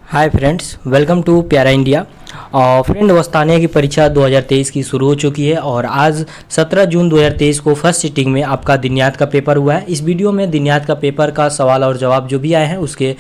Hi friends, welcome to प्यारा India. और friend, स्थानीय की परीक्षा 2023 की शुरू हो चुकी है और आज 17 जून 2023 को फर्स्ट सिटिंग में आपका दिनयाद का पेपर हुआ है। इस वीडियो में दिनयाद का पेपर का सवाल और जवाब जो भी आए हैं उसके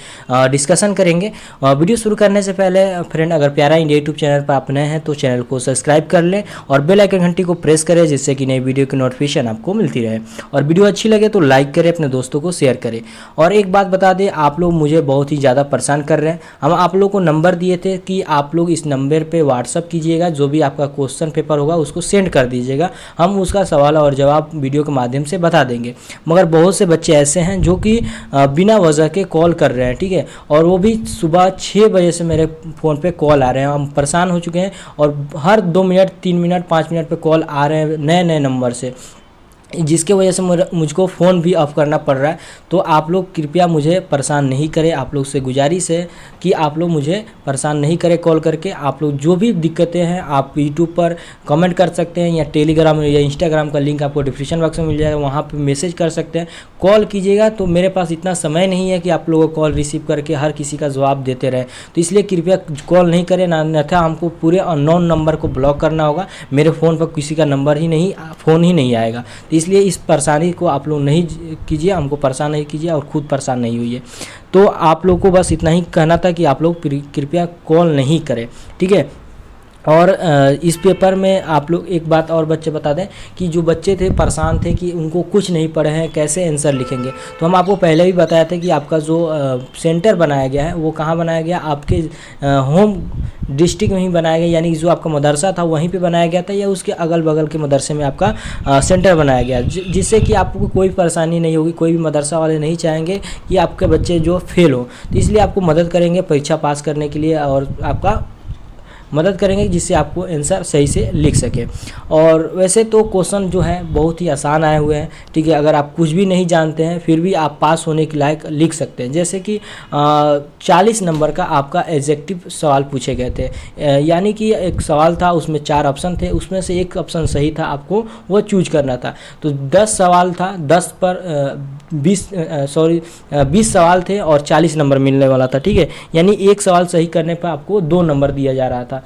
डिस्कशन करेंगे। वीडियो शुरू करने से पहले फ्रेंड, अगर प्यारा इंडिया यूट्यूब चैनल पर आप नए हैं तो चैनल को सब्सक्राइब कर लें और बेल आइकन घंटी को प्रेस करें, जिससे कि नई वीडियो की नोटिफिकेशन आपको मिलती रहे। और वीडियो अच्छी लगे तो लाइक करें, अपने दोस्तों को शेयर करें। और एक बात बता दें, आप लोग मुझे बहुत ही ज़्यादा परेशान कर रहे हैं। हम आप लोग को नंबर दिए थे कि आप लोग इस नंबर पे व्हाट्सअप कीजिएगा, जो भी आपका क्वेश्चन पेपर होगा उसको सेंड कर दीजिएगा, हम उसका सवाल और जवाब वीडियो के माध्यम से बता देंगे। मगर बहुत से बच्चे ऐसे हैं जो कि बिना वजह के कॉल कर रहे हैं, ठीक है, और वो भी सुबह 6 बजे से मेरे फ़ोन पे कॉल आ रहे हैं। हम परेशान हो चुके हैं और हर 2 मिनट 3 मिनट 5 मिनट पे कॉल आ रहे हैं नए नए नंबर से, जिसके वजह से मुझको फ़ोन भी ऑफ करना पड़ रहा है। तो आप लोग कृपया मुझे परेशान नहीं करें। आप लोग से गुजारिश है कि आप लोग मुझे परेशान नहीं करें कॉल करके। आप लोग जो भी दिक्कतें हैं आप यूट्यूब पर कमेंट कर सकते हैं, या टेलीग्राम या इंस्टाग्राम का लिंक आपको डिस्क्रिप्शन बॉक्स में मिल जाएगा, वहाँ पे मैसेज कर सकते हैं। कॉल कीजिएगा तो मेरे पास इतना समय नहीं है कि आप लोगों को कॉल रिसीव करके हर किसी का जवाब देते रहे। तो इसलिए कृपया कॉल नहीं करें, अन्यथा हमको पूरे अननोन नंबर को ब्लॉक करना होगा। मेरे फ़ोन पर किसी का नंबर ही नहीं, फ़ोन ही नहीं आएगा। इसलिए इस परेशानी को आप लोग नहीं कीजिए, हमको परेशान नहीं कीजिए और ख़ुद परेशान नहीं होइए। तो आप लोग को बस इतना ही कहना था कि आप लोग कृपया कॉल नहीं करें, ठीक है। और इस पेपर में आप लोग एक बात और बच्चे बता दें कि जो बच्चे थे परेशान थे कि उनको कुछ नहीं पढ़े हैं, कैसे आंसर लिखेंगे। तो हम आपको पहले भी बताया था कि आपका जो सेंटर बनाया गया है वो कहाँ बनाया गया, आपके होम डिस्ट्रिक्ट में ही बनाया गया, यानी कि जो आपका मदरसा था वहीं पे बनाया गया था, या उसके अगल बगल के मदरसे में आपका सेंटर बनाया गया, जिससे कि आपको कोई परेशानी नहीं होगी। कोई भी मदरसा वाले नहीं चाहेंगे कि आपके बच्चे जो फेल हो, तो इसलिए आपको मदद करेंगे परीक्षा पास करने के लिए, और आपका मदद करेंगे जिससे आपको आंसर सही से लिख सके। और वैसे तो क्वेश्चन जो है बहुत ही आसान आए हुए हैं, ठीक है। अगर आप कुछ भी नहीं जानते हैं फिर भी आप पास होने के लायक लिख सकते हैं। जैसे कि 40 नंबर का आपका एडजेक्टिव सवाल पूछे गए थे, यानी कि एक सवाल था, उसमें 4 ऑप्शन थे, उसमें से एक ऑप्शन सही था, आपको वो चूज करना था। तो 10 सवाल था, 10 पर 20 सवाल थे और 40 नंबर मिलने वाला था, ठीक है। यानी एक सवाल सही करने पर आपको 2 नंबर दिया जा रहा था।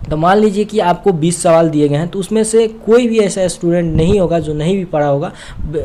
तो मान लीजिए कि आपको 20 सवाल दिए गए हैं, तो उसमें से कोई भी ऐसा स्टूडेंट नहीं होगा जो नहीं भी पढ़ा होगा,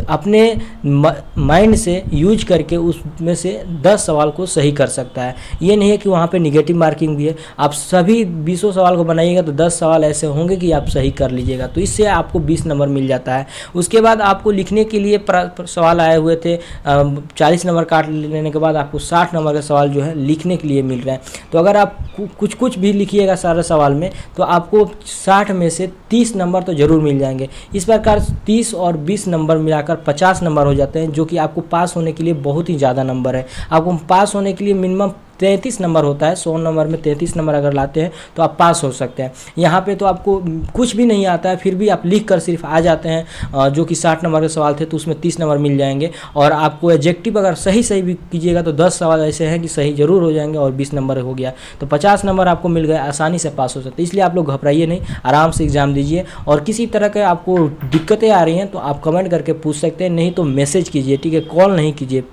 अपने माइंड से यूज करके उसमें से 10 सवाल को सही कर सकता है। ये नहीं है कि वहाँ पे निगेटिव मार्किंग भी है। आप सभी 20 सवाल को बनाइएगा तो 10 सवाल ऐसे होंगे कि आप सही कर लीजिएगा, तो इससे आपको 20 नंबर मिल जाता है। उसके बाद आपको लिखने के लिए सवाल आए हुए थे, 40 नंबर काट लेने के बाद आपको 60 नंबर का सवाल जो है लिखने के लिए मिल रहा है। तो अगर आप कुछ भी लिखिएगा सारे सवाल में, तो आपको 60 में से 30 नंबर तो ज़रूर मिल जाएंगे। इस प्रकार 30 और 20 नंबर मिलाकर 50 नंबर हो जाते हैं, जो कि आपको पास होने के लिए बहुत ही ज़्यादा नंबर है। आपको पास होने के लिए मिनिमम 33 नंबर होता है। 100 नंबर में 33 नंबर अगर लाते हैं तो आप पास हो सकते हैं। यहाँ पे तो आपको कुछ भी नहीं आता है, फिर भी आप लिख कर सिर्फ आ जाते हैं, जो कि 60 नंबर के सवाल थे, तो उसमें 30 नंबर मिल जाएंगे। और आपको एडजेक्टिव अगर सही भी कीजिएगा तो 10 सवाल ऐसे हैं कि सही जरूर हो जाएंगे और 20 नंबर हो गया, तो 50 नंबर आपको मिल गए, आसानी से पास हो सकते हैं। इसलिए आप लोग घबराइए नहीं, आराम से एग्ज़ाम दीजिए। और किसी तरह के आपको दिक्कतें आ रही हैं तो आप कमेंट करके पूछ सकते हैं, नहीं तो मैसेज कीजिए, ठीक है, कॉल नहीं कीजिए।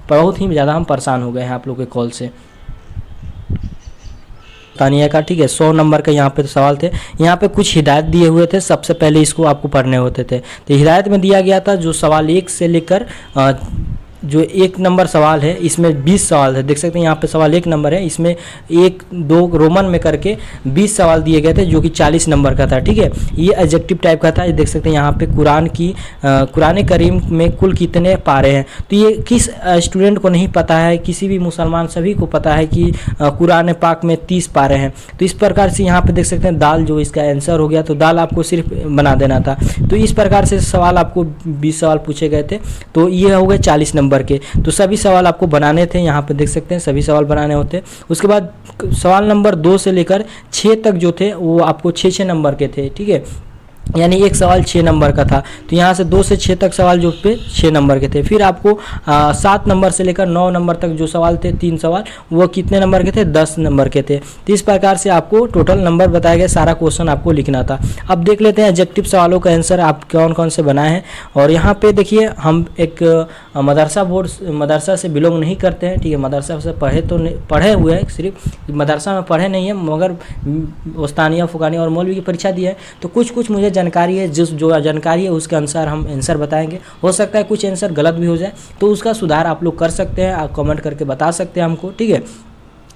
बहुत ही ज़्यादा हम परेशान हो गए हैं आप लोग के कॉल से। तानिया का, ठीक है, 100 नंबर का यहाँ पे तो सवाल थे। यहाँ पे कुछ हिदायत दिए हुए थे, सबसे पहले इसको आपको पढ़ने होते थे। तो हिदायत में दिया गया था जो सवाल 1 से लेकर जो 1 नंबर सवाल है, इसमें 20 सवाल है। देख सकते हैं यहाँ पे सवाल 1 नंबर है, इसमें 1 2 रोमन में करके 20 सवाल दिए गए थे, जो कि 40 नंबर का था, ठीक है। ये एडजेक्टिव टाइप का था। ये देख सकते हैं यहाँ पे कुरान करीम में कुल कितने पारे हैं। तो ये किस स्टूडेंट को नहीं पता है, किसी भी मुसलमान सभी को पता है कि कुरान पाक में 30 पारे हैं। तो इस प्रकार से यहाँ पे देख सकते हैं दाल जो इसका आंसर हो गया, तो दाल आपको सिर्फ बना देना था। तो इस प्रकार से सवाल आपको 20 सवाल पूछे गए थे, तो ये हो गए 40 नंबर के। तो सभी सवाल आपको बनाने थे, यहाँ पे देख सकते हैं सभी सवाल बनाने होते। उसके बाद सवाल नंबर 2 से लेकर 6 तक जो थे वो आपको 6 नंबर के थे, ठीक है। यानी एक सवाल 6 नंबर का था। तो यहाँ से 2 से 6 तक सवाल जो पे 6 नंबर के थे। फिर आपको 7 नंबर से लेकर 9 नंबर तक जो सवाल थे 3 सवाल, वो कितने नंबर के थे, 10 नंबर के थे। तो इस प्रकार से आपको टोटल नंबर बताया गया, सारा क्वेश्चन आपको लिखना था। अब देख लेते हैं एडजेक्टिव सवालों का आंसर आप कौन कौन से बनाए हैं। और यहाँ पे देखिए हम एक मदरसा से बिलोंग नहीं करते हैं, ठीक है, मदरसा से पढ़े हुए हैं, सिर्फ मदरसा में पढ़े नहीं है, मगर उस्तानिया फ़ुकानिया और मौलवी की परीक्षा दी है। तो कुछ मुझे जानकारी है, जो जानकारी है उसके अनुसार हम आंसर बताएंगे। हो सकता है कुछ आंसर गलत भी हो जाए, तो उसका सुधार आप लोग कर सकते हैं, आप कमेंट करके बता सकते हैं हमको, ठीक है।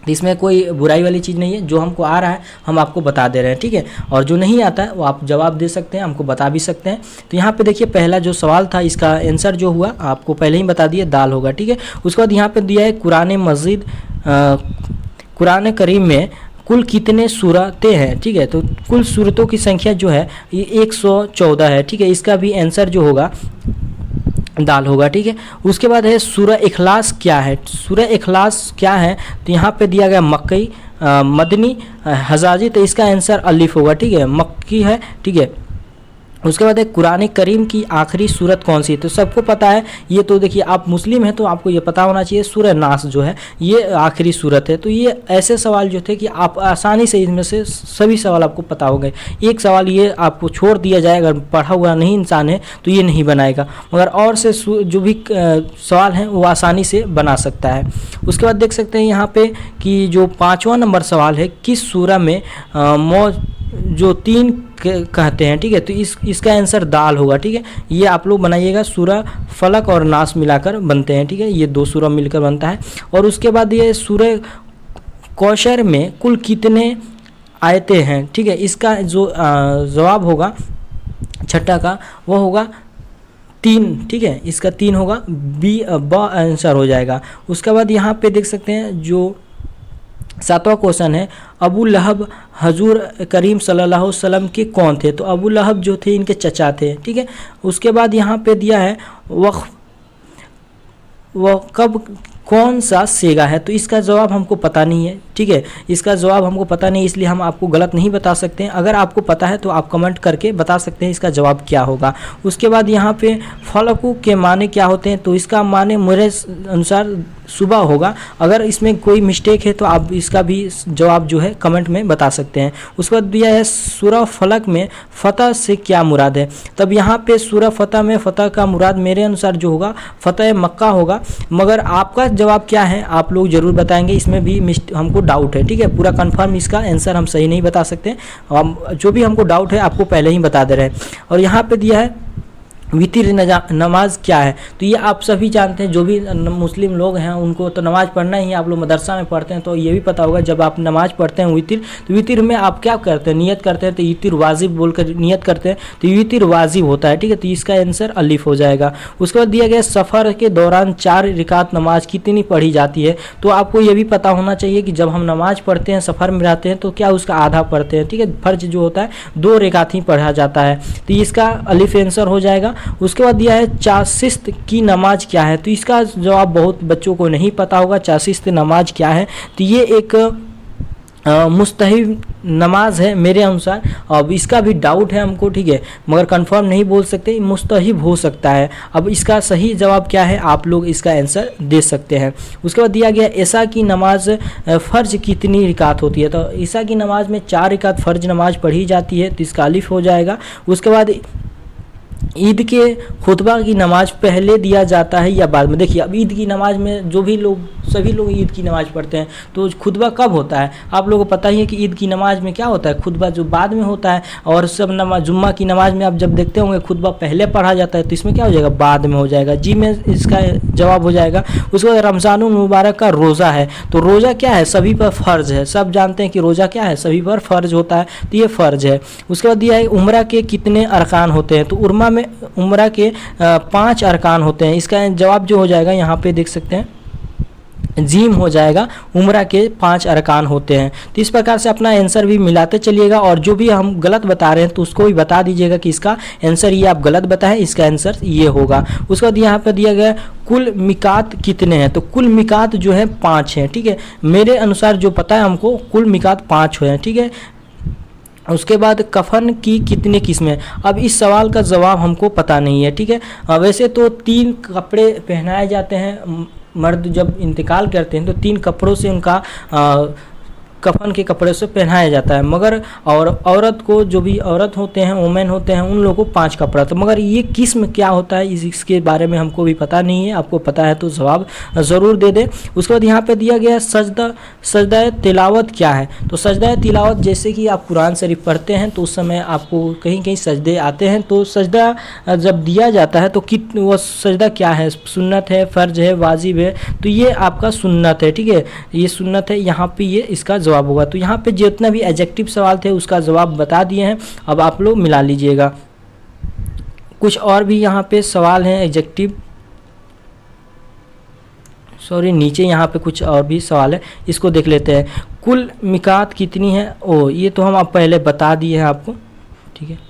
इसमें कोई बुराई वाली चीज़ नहीं है, जो हमको आ रहा है हम आपको बता दे रहे हैं, ठीक है। और जो नहीं आता है वो आप जवाब दे सकते हैं, हमको बता भी सकते हैं। तो यहाँ पे देखिए पहला जो सवाल था इसका आंसर जो हुआ आपको पहले ही बता दिए, दाल होगा, ठीक है। उसके बाद यहाँ पे दिया है कुरान करीम में कुल कितने सूरतें हैं, ठीक है। तो कुल सूरतों की संख्या जो है ये 114 है, ठीक है। इसका भी आंसर जो होगा दाल होगा, ठीक है। उसके बाद है सूरह इखलास क्या है। सूरह इखलास क्या है, तो यहाँ पे दिया गया मक्की, मदनी, हजाजी, तो इसका आंसर अलिफ होगा, ठीक है, मक्की है, ठीक है। उसके बाद है कुरान करीम की आखिरी सूरत कौन सी है, तो सबको पता है ये, तो देखिए आप मुस्लिम हैं तो आपको ये पता होना चाहिए, सूरह नास जो है ये आखिरी सूरत है। तो ये ऐसे सवाल जो थे कि आप आसानी से इनमें से सभी सवाल आपको पता हो गए। एक सवाल ये आपको छोड़ दिया जाए, अगर पढ़ा हुआ नहीं इंसान है तो ये नहीं बनाएगा, मगर और से जो भी सवाल हैं वो आसानी से बना सकता है। उसके बाद देख सकते हैं यहाँ पे कि जो 5वां नंबर सवाल है, किस सूरह में जो 3 कहते हैं, ठीक है। तो इसका आंसर दाल होगा, ठीक है। ये आप लोग बनाइएगा, सूरह फलक और नास मिलाकर बनते हैं, ठीक है, ये 2 सूरह मिलकर बनता है। और उसके बाद ये सूरह कौशर में कुल कितने आयतें हैं, ठीक है। इसका जो जवाब होगा छठा का वो होगा 3, ठीक है, इसका 3 होगा, ब आंसर हो जाएगा। उसके बाद यहाँ पे देख सकते हैं जो 7वां क्वेश्चन है, अबू लहब हजूर करीम सल्लल्लाहु अलैहि वसल्लम के कौन थे, तो अबू लहब जो थे इनके चचा थे, ठीक है। उसके बाद यहाँ पे दिया है वह कब कौन सा सेगा है, तो इसका जवाब हमको पता नहीं है, ठीक है। इसका जवाब हमको पता नहीं, इसलिए हम आपको गलत नहीं बता सकते हैं। अगर आपको पता है तो आप कमेंट करके बता सकते हैं इसका जवाब क्या होगा। उसके बाद यहाँ पे फलकू के माने क्या होते हैं, तो इसका माने मेरे अनुसार सुबह होगा। अगर इसमें कोई मिस्टेक है तो आप इसका भी जवाब जो है कमेंट में बता सकते हैं। उसके बाद दिया है सूरह फलक में फ़तह से क्या मुराद है, तब यहाँ पे सूरह फतह में फ़तह का मुराद मेरे अनुसार जो होगा फ़तह मक्का होगा, मगर आपका जवाब क्या है आप लोग ज़रूर बताएंगे, इसमें भी हमको डाउट है, ठीक है। पूरा कंफर्म इसका आंसर हम सही नहीं बता सकते, हम जो भी हमको डाउट है आपको पहले ही बता दे रहे हैं। और यहाँ पे दिया है वितिर नमाज क्या है, तो ये आप सभी जानते हैं, जो भी मुस्लिम लोग हैं उनको तो नमाज़ पढ़ना ही है, आप लोग मदरसा में पढ़ते हैं तो ये भी पता होगा। जब आप नमाज़ पढ़ते हैं वितिर, तो वितिर में आप क्या करते हैं, नियत करते हैं, तो वितिर वाजिब बोलकर नियत करते हैं, तो वितिर वाजिब होता है, ठीक है। तो इसका आंसर अलिफ हो जाएगा। उसके बाद दिया गया सफ़र के दौरान 4 रकात नमाज कितनी पढ़ी जाती है, तो आपको ये भी पता होना चाहिए कि जब हम नमाज़ पढ़ते हैं सफ़र में रहते हैं तो क्या उसका आधा पढ़ते हैं, ठीक है। फ़र्ज जो होता है 2 रकात ही पढ़ा जाता है, तो इसका अलिफ आंसर हो जाएगा। उसके बाद दिया है चाशिस्त की नमाज क्या है, तो इसका जवाब बहुत बच्चों को नहीं पता होगा, चाशिस्त नमाज क्या है, तो ये एक मुस्तहिब नमाज है मेरे अनुसार। अब इसका भी डाउट है हमको, ठीक है, मगर कंफर्म नहीं बोल सकते, मुस्तहिब हो सकता है। अब इसका सही जवाब क्या है आप लोग इसका आंसर दे सकते हैं। उसके बाद दिया गया ईसा की नमाज फ़र्ज कितनी रकात होती है, तो ईसा की नमाज में 4 रकात फ़र्ज नमाज पढ़ी जाती है, तो इसका अलिफ हो जाएगा। उसके बाद ईद के खुतबा की नमाज पहले दिया जाता है या बाद में, देखिए अब ईद की नमाज में जो भी लोग सभी लोग ईद की नमाज़ पढ़ते हैं, तो खुतबा कब होता है आप लोगों को पता ही है कि ईद की नमाज में क्या होता है, खुतबा जो बाद में होता है। और सब नमाज जुम्मा की नमाज में आप जब देखते होंगे खुतबा पहले पढ़ा जाता है, तो इसमें क्या हो जाएगा, बाद में हो जाएगा, जी में इसका जवाब हो जाएगा। उसके बाद रमज़ान मुबारक का रोज़ा है, तो रोज़ा क्या है, सभी पर फ़र्ज़ है, सब जानते हैं कि रोज़ा क्या है, सभी पर फ़र्ज़ होता है, तो ये फ़र्ज़ है। उसके बाद दिया है उम्रा के कितने अरकान होते हैं, तो उम्रा के 5 अरकान होते हैं, इसका जवाब जो हो जाएगा यहाँ पे देख सकते हैं जीम हो जाएगा, उम्रा के 5 अरकान होते हैं। तो इस प्रकार से अपना आंसर भी मिलाते चलिएगा, और जो भी हम गलत बता रहे हैं तो उसको भी बता दीजिएगा कि इसका आंसर ये आप गलत बताएं, इसका आंसर ये होगा। उसके बाद यहाँ पर दिया गया कुल मिकात कितने हैं, तो कुल मिकात जो है 5 हैं, ठीक है, मेरे अनुसार जो पता है हमको कुल मिकात 5 हैं, ठीक है। उसके बाद कफन की कितने किस्में, अब इस सवाल का जवाब हमको पता नहीं है, ठीक है। वैसे तो 3 कपड़े पहनाए जाते हैं, मर्द जब इंतकाल करते हैं तो 3 कपड़ों से उनका कफन के कपड़े से पहनाया जाता है, मगर और औरत को, जो भी औरत होते हैं, वुमेन होते हैं, उन लोगों को 5 कपड़ा। तो मगर ये किस्म क्या होता है इसके बारे में हमको भी पता नहीं है, आपको पता है तो जवाब ज़रूर दे दें। उसके बाद यहाँ पे दिया गया है सजदा तिलावत क्या है। तो सजदा तिलावत, जैसे कि आप कुरान शरीफ पढ़ते हैं तो उस समय आपको कहीं कहीं सजदे आते हैं, तो सजदा जब दिया जाता है तो वो सजदा क्या है, सुन्नत है, फ़र्ज है, वाजिब है। तो ये आपका सुन्नत है, ठीक है, ये सुन्नत है, यहाँ पे ये इसका जवाब होगा। तो यहाँ पे जितना भी एडजेक्टिव सवाल थे उसका जवाब बता दिए हैं, अब आप लोग मिला लीजिएगा। कुछ और भी यहाँ पे सवाल हैं एडजेक्टिव, सॉरी नीचे यहाँ पे कुछ और भी सवाल है, इसको देख लेते हैं। कुल मिकात कितनी है, ओ ये तो हम आप पहले बता दिए हैं आपको, ठीक है।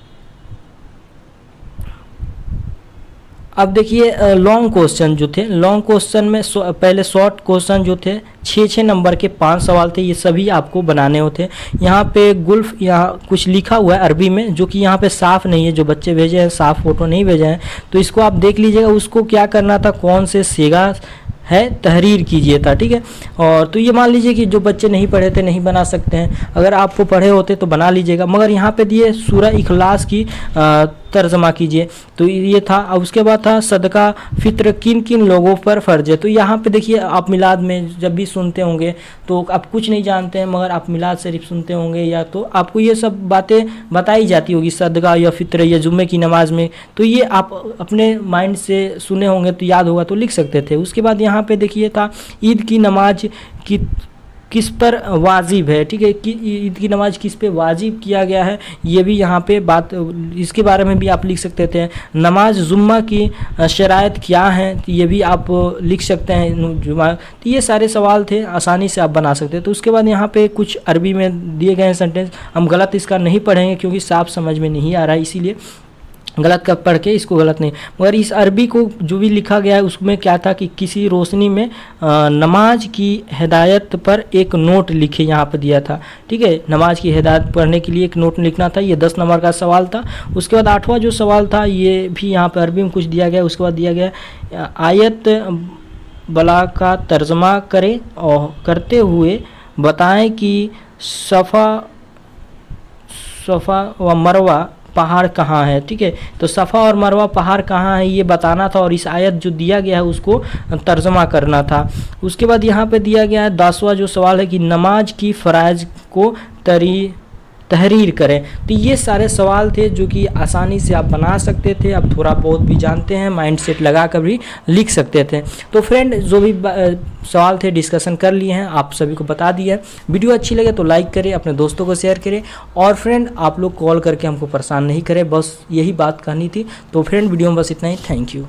अब देखिए लॉन्ग क्वेश्चन जो थे, लॉन्ग क्वेश्चन में पहले शॉर्ट क्वेश्चन जो थे 6 नंबर के 5 सवाल थे, ये सभी आपको बनाने होते हैं। यहाँ पे गुल्फ, यहाँ कुछ लिखा हुआ है अरबी में जो कि यहाँ पे साफ़ नहीं है, जो बच्चे भेजे हैं साफ़ फ़ोटो नहीं भेजे हैं, तो इसको आप देख लीजिएगा। उसको क्या करना था, कौन से सेगा है तहरीर कीजिए था, ठीक है। और तो ये मान लीजिए कि जो बच्चे नहीं पढ़े थे नहीं बना सकते हैं, अगर आपको पढ़े होते तो बना लीजिएगा। मगर यहाँ पे दिए सूरह इखलास की तर्जमा कीजिए, तो ये था। अब उसके बाद था सदका फित्र किन किन लोगों पर फ़र्ज है। तो यहाँ पे देखिए आप मिलाद में जब भी सुनते होंगे तो आप कुछ नहीं जानते हैं, मगर आप मिलाद शरीफ सुनते होंगे या तो आपको ये सब बातें बताई जाती होगी, सदका या फित्र या जुम्मे की नमाज में, तो ये आप अपने माइंड से सुने होंगे तो याद होगा तो लिख सकते थे। उसके बाद यहाँ पे देखिए था ईद की नमाज की किस पर वाजिब है, ठीक है, कि ईद की नमाज किस पे वाजिब किया गया है, ये भी यहाँ पे बात, इसके बारे में भी आप लिख सकते थे। नमाज जुम्मा की शराइत क्या हैं, तो ये भी आप लिख सकते हैं जुम्मा। तो ये सारे सवाल थे, आसानी से आप बना सकते हैं। तो उसके बाद यहाँ पे कुछ अरबी में दिए गए हैं सेंटेंस, हम गलत इसका नहीं पढ़ेंगे क्योंकि साफ समझ में नहीं आ रहा है, इसीलिए गलत का पढ़ के इसको गलत नहीं। मगर इस अरबी को जो भी लिखा गया है उसमें क्या था कि किसी रोशनी में नमाज की हिदायत पर एक नोट लिखे, यहाँ पर दिया था, ठीक है। नमाज की हिदायत पढ़ने के लिए एक नोट लिखना था, ये 10 नंबर का सवाल था। उसके बाद 8वां जो सवाल था ये भी यहाँ पर अरबी में कुछ दिया गया। उसके बाद दिया गया आयत बला का तर्जमा करें और करते हुए बताएं कि सफ़ा व मरवा पहाड़ कहाँ है, ठीक है। तो सफ़ा और मरवा पहाड़ कहाँ है ये बताना था, और इस आयत जो दिया गया है उसको तर्जमा करना था। उसके बाद यहाँ पे दिया गया है 10वां जो सवाल है कि नमाज की फ़राइज़ को तहरीर करें। तो ये सारे सवाल थे जो कि आसानी से आप बना सकते थे, आप थोड़ा बहुत भी जानते हैं, माइंड सेट लगा कर भी लिख सकते थे। तो फ्रेंड जो भी सवाल थे डिस्कशन कर लिए हैं, आप सभी को बता दिया है। वीडियो अच्छी लगे तो लाइक करें, अपने दोस्तों को शेयर करें, और फ्रेंड आप लोग कॉल करके हमको परेशान नहीं करें, बस यही बात कहनी थी। तो फ्रेंड वीडियो में बस इतना ही, थैंक यू।